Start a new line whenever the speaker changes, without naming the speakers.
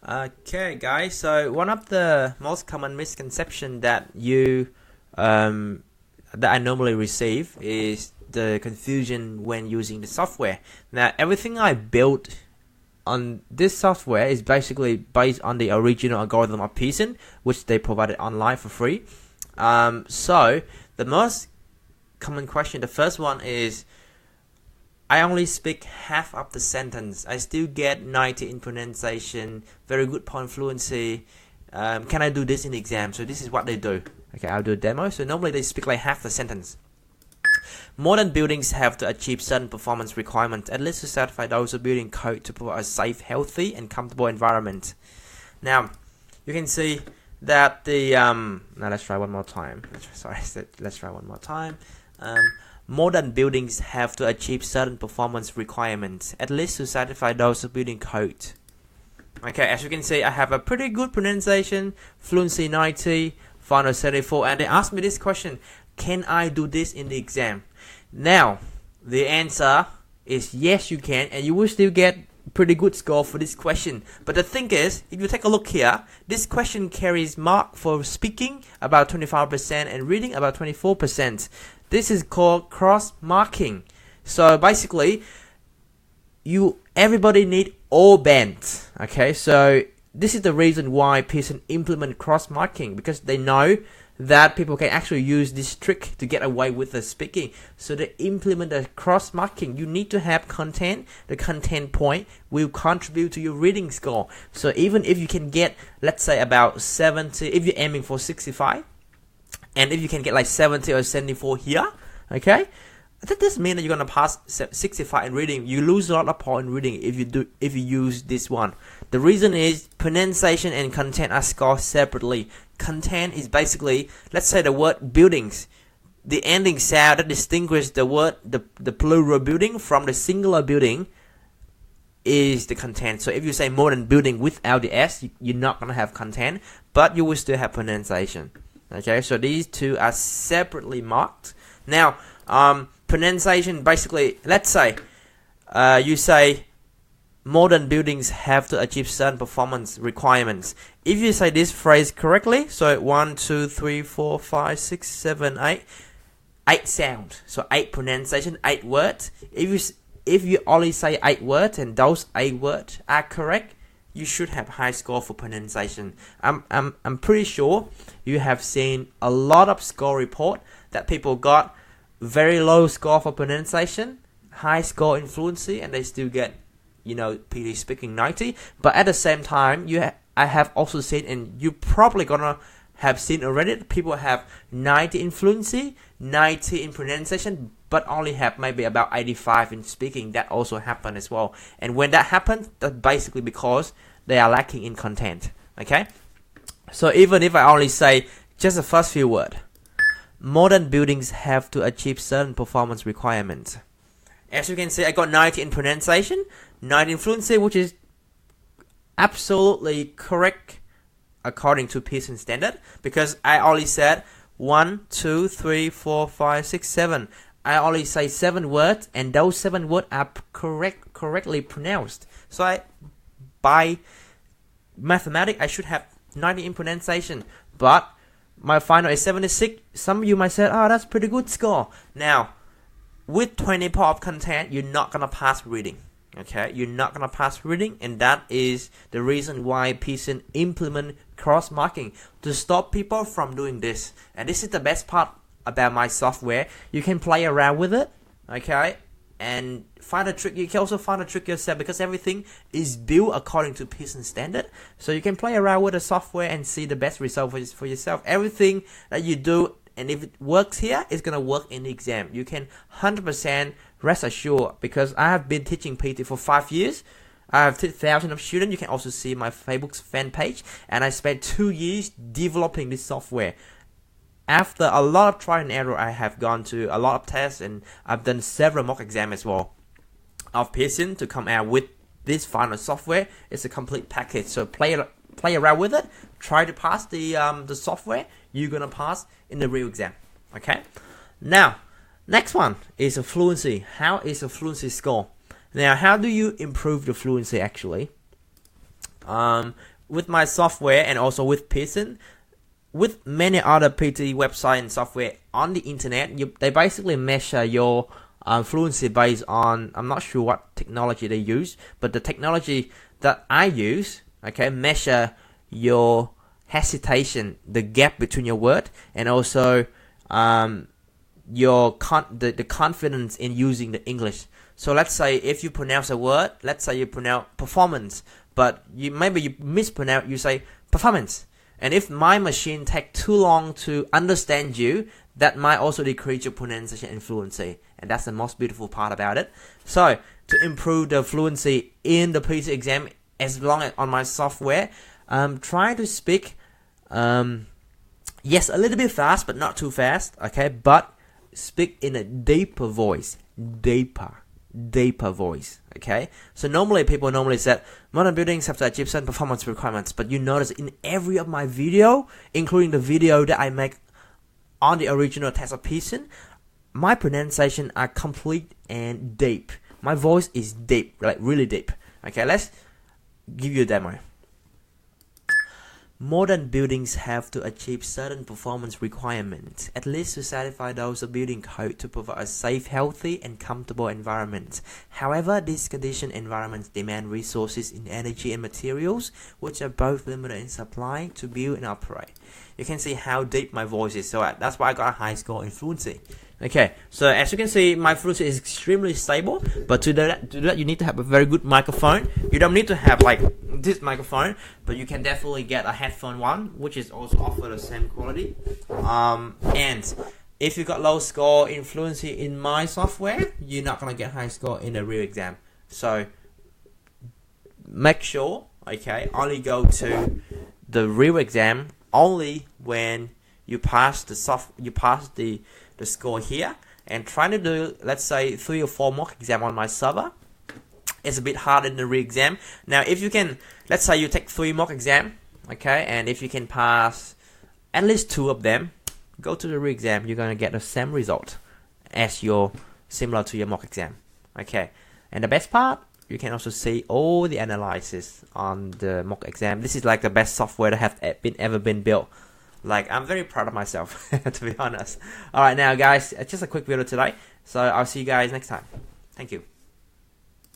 Okay, guys. So one of the most common misconception that you that I normally receive is the confusion when using the software. Now, everything I built on this software is basically based on the original algorithm of Pearson, which they provided online for free. So the most common question, the first one is, I only speak half of the sentence. I still get 90 in pronunciation, very good point fluency. Can I do this in the exam? So this is what they do. Okay, I'll do a demo. So normally they speak like half the sentence. Modern buildings have to achieve certain performance requirements, at least to satisfy those who building code to provide a safe, healthy, and comfortable environment. Now, you can see that the now let's try one more time. Let's try one more time. Modern buildings have to achieve certain performance requirements, at least to satisfy those who building code. Okay, as you can see, I have a pretty good pronunciation, fluency 90, final 74, and they asked me this question: can I do this in the exam? Now, the answer is yes, you can, and you will still get pretty good score for this question. But the thing is, if you take a look here, this question carries mark for speaking about 25% and reading about 24%. This is called cross marking. So basically, everybody need all bands. Okay, so this is the reason why Pearson implement cross marking, because they know that people can actually use this trick to get away with the speaking. So they implement the cross marking. You need to have content. The content point will contribute to your reading score. So even if you can get, let's say, about 70, if you're aiming for 65, and if you can get like 70 or 74 here, okay, that doesn't mean that you're gonna pass 65 in reading. You lose a lot of points in reading if you use this one. The reason is pronunciation and content are scored separately. Content is basically, let's say, the word buildings. The ending sound that distinguishes the word, the plural building from the singular building, is the content. So if you say modern building without the S, you're not gonna have content, but you will still have pronunciation. Okay, so these two are separately marked. Now, pronunciation, basically, let's say you say modern buildings have to achieve certain performance requirements. If you say this phrase correctly, so 1, 2, 3, 4, 5, 6, 7, 8, 8 sound. So 8 pronunciation, 8 words. If you only say 8 words and those 8 words are correct, you should have high score for pronunciation. I'm pretty sure you have seen a lot of score report that people got very low score for pronunciation, high score in fluency, and they still get, PTE speaking 90. But at the same time, I have also seen, and you probably gonna have seen already, people have 90 in fluency, 90 in pronunciation, but only have maybe about 85 in speaking. That also happened as well. And when that happens, that's basically because they are lacking in content. Okay? So even if I only say just the first few words, modern buildings have to achieve certain performance requirements. As you can see, I got 90 in pronunciation, 90 in fluency, which is absolutely correct according to Pearson standard, because I only said 1, 2, 3, 4, 5, 6, 7. I only say 7 words, and those 7 words are correctly pronounced. So by mathematics, I should have 90 in pronunciation, but my final is 76. Some of you might say, oh, that's pretty good score. Now, with 20 part of content, you're not gonna pass reading. Okay, you're not gonna pass reading, and that is the reason why Pearson implement cross marking to stop people from doing this. And this is the best part about my software. You can play around with it, okay, and find a trick. You can also find a trick yourself, because everything is built according to Pearson standard. So you can play around with the software and see the best result for yourself. Everything that you do, and if it works here, it's gonna work in the exam. You can 100% rest assured, because I have been teaching PT for 5 years. I have 2,000 of students. You can also see my Facebook fan page, and I spent 2 years developing this software. After a lot of trial and error, I have gone to a lot of tests, and I've done several mock exams as well of Pearson to come out with this final software. It's a complete package. So play around with it. Try to pass the software. You're gonna pass in the real exam. Okay. Now, next one is a fluency. How is a fluency score? Now, how do you improve the fluency actually? with my software and also with Pearson, with many other PTE website and software on the internet, they basically measure your fluency based on, I'm not sure what technology they use, but the technology that I use, okay, measure your hesitation, the gap between your word, and also your the confidence in using the English. So let's say if you pronounce a word, let's say you pronounce performance, but maybe you mispronounce, you say performance. And if my machine takes too long to understand you, that might also decrease your pronunciation and fluency. And that's the most beautiful part about it. So to improve the fluency in the PTE exam, as long as on my software, try to speak, yes, a little bit fast, but not too fast, okay? But speak in a deeper voice, deeper voice, okay? So normally people say modern buildings have to achieve certain performance requirements, but you notice in every of my video, including the video that I make on the original test of Pearson, my pronunciation are complete and deep. My voice is deep, like really deep. Okay, let's give you a demo. Modern buildings have to achieve certain performance requirements, at least to satisfy those of building code to provide a safe, healthy, and comfortable environment. However, these conditioned environments demand resources in energy and materials, which are both limited in supply to build and operate. You can see how deep my voice is, so that's why I got a high score in fluency. Okay, so as you can see, my fluency is extremely stable, but to do that you need to have a very good microphone. You don't need to have like this microphone, but you can definitely get a headphone one, which is also offer the same quality. And if you got low score in fluency in my software, you're not gonna get high score in the real exam. So make sure, okay, only go to the real exam only when you pass the score here, and trying to do, let's say, 3 or 4 mock exam on my server. It's a bit hard in the re-exam. Now if you can, let's say you take 3 mock exam, okay, and if you can pass at least 2 of them, go to the re-exam, you're gonna get the same result as your similar to your mock exam. Okay, and the best part, you can also see all the analysis on the mock exam. This is like the best software that have ever been built. Like, I'm very proud of myself, to be honest. Alright, now guys, it's just a quick video today, so I'll see you guys next time. Thank you.